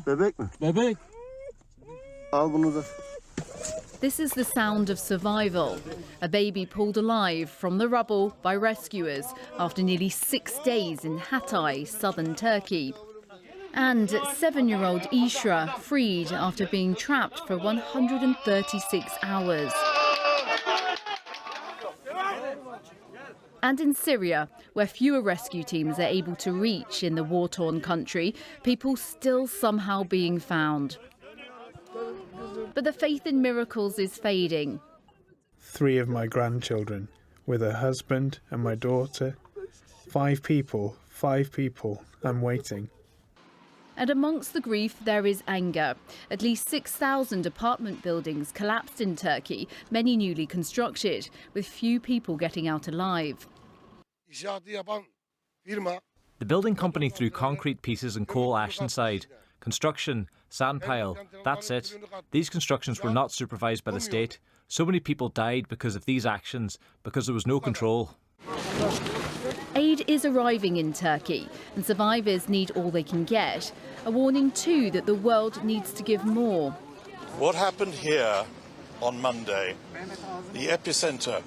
Bebek mi? Bebek. Al bunu da. This is the sound of survival. A baby pulled alive from the rubble by rescuers after nearly 6 days in Hatay, southern Turkey. And 7-year-old Ishra freed after being trapped for 136 hours. And in Syria, where fewer rescue teams are able to reach in the war-torn country, people still somehow being found. But the faith in miracles is fading. 3 of my grandchildren, with a husband and my daughter. 5 people, I'm waiting. And amongst the grief, there is anger. At least 6,000 apartment buildings collapsed in Turkey, many newly constructed, with few people getting out alive. The building company threw concrete pieces and coal ash inside. Construction, sand pile, that's it. These constructions were not supervised by the state. So many people died because of these actions, because there was no control. Aid is arriving in Turkey, and survivors need all they can get. A warning too that the world needs to give more. What happened here on Monday, the epicenter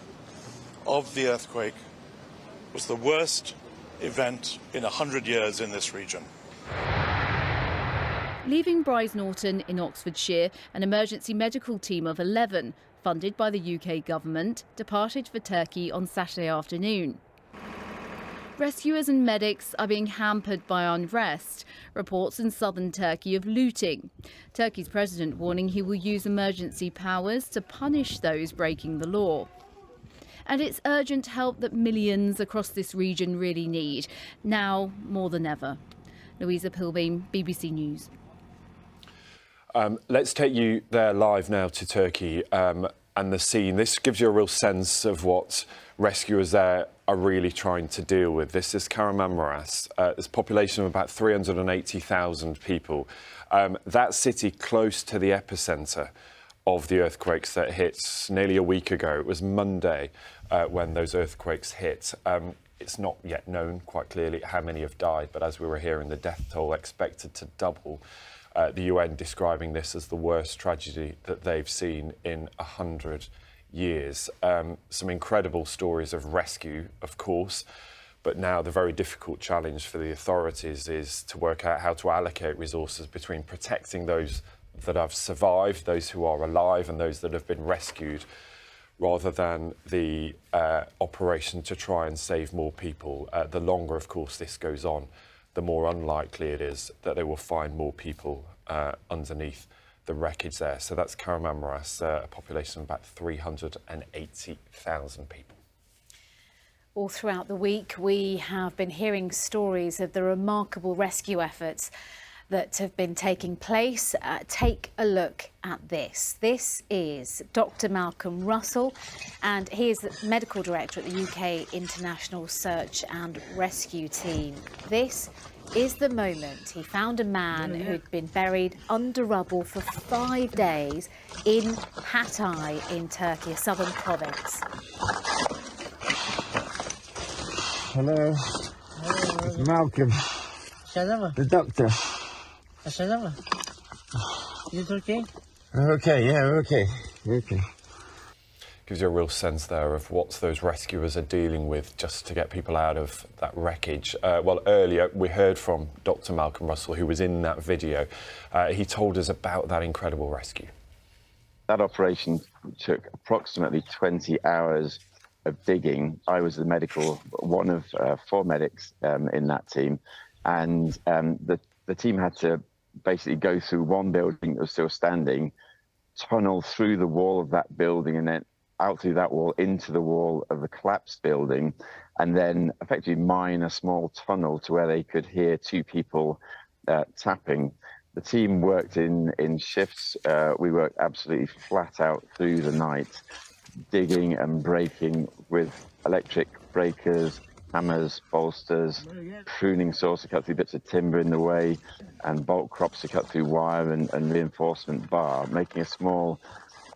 of the earthquake, was the worst event in 100 years in this region. Leaving Bryce Norton in Oxfordshire, an emergency medical team of 11, funded by the UK government, departed for Turkey on Saturday afternoon. Rescuers and medics are being hampered by unrest. Reports in southern Turkey of looting. Turkey's president warning he will use emergency powers to punish those breaking the law. And it's urgent help that millions across this region really need, now more than ever. Louisa Pilbeam, BBC News. Let's take you there live now to Turkey and the scene. This gives you a real sense of what rescuers there are really trying to deal with. This is Kahramanmaraş. There's a population of about 380,000 people. That city close to the epicenter of the earthquakes that hit nearly a week ago. It was Monday when those earthquakes hit. It's not yet known quite clearly how many have died, but as we were hearing, the death toll expected to double. The UN describing this as the worst tragedy that they've seen in 100 years. Some incredible stories of rescue, of course, but now the very difficult challenge for the authorities is to work out how to allocate resources between protecting those that have survived, those who are alive and those that have been rescued, rather than the operation to try and save more people. The longer, of course, this goes on, the more unlikely it is that they will find more people underneath the wreckage there. So that's Kahramanmaraş, a population of about 380,000 people. All throughout the week, we have been hearing stories of the remarkable rescue efforts that have been taking place. Take a look at this. This is Dr. Malcolm Russell, and he is the medical director at the UK International Search and Rescue Team. This is the moment he found a man who'd been buried under rubble for 5 days in Hatay in Turkey, a southern province. Hello. It's Malcolm. The doctor. Is it okay? Okay, yeah, okay. Gives you a real sense there of what those rescuers are dealing with just to get people out of that wreckage. Well, earlier we heard from Dr. Malcolm Russell, who was in that video. He told us about that incredible rescue. That operation took approximately 20 hours of digging. I was one of 4 medics in that team, and the team had to basically go through one building that was still standing, tunnel through the wall of that building, and then out through that wall into the wall of the collapsed building, and then effectively mine a small tunnel to where they could hear 2 people tapping. The team worked in shifts. We worked absolutely flat out through the night, digging and breaking with electric breakers, hammers, bolsters, pruning saws to cut through bits of timber in the way, and bolt crops to cut through wire and reinforcement bar, making a small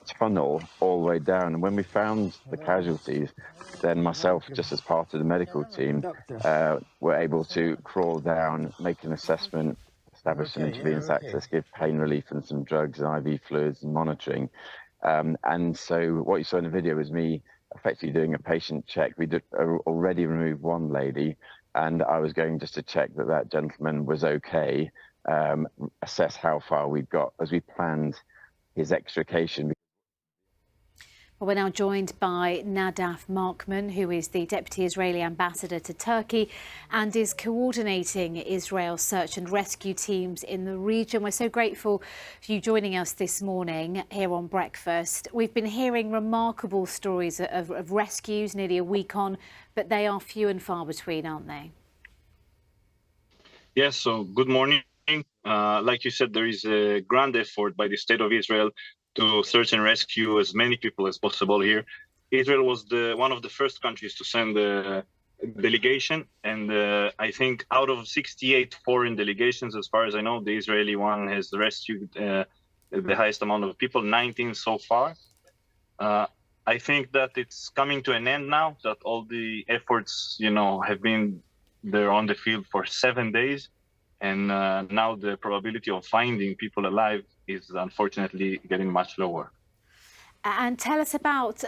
tunnel all the way down. And when we found the casualties, then myself, just as part of the medical team, were able to crawl down, make an assessment, establish some intravenous access, give pain relief and some drugs and IV fluids and monitoring. And so what you saw in the video was me effectively doing a patient check. We did already removed one lady, and I was going just to check that that gentleman was okay, assess how far we'd got as we planned his extrication. Well, we're now joined by Nadav Markman, who is the Deputy Israeli Ambassador to Turkey and is coordinating Israel's search and rescue teams in the region. We're so grateful for you joining us this morning here on Breakfast. We've been hearing remarkable stories of rescues nearly a week on, but they are few and far between, aren't they? Yes, so good morning. Like you said, there is a grand effort by the State of Israel to search and rescue as many people as possible here. Israel was one of the first countries to send a delegation, and I think out of 68 foreign delegations, as far as I know, the Israeli one has rescued the highest amount of people, 19 so far. I think that it's coming to an end now, that all the efforts, have been there on the field for 7 days. And now the probability of finding people alive is unfortunately getting much lower. And tell us about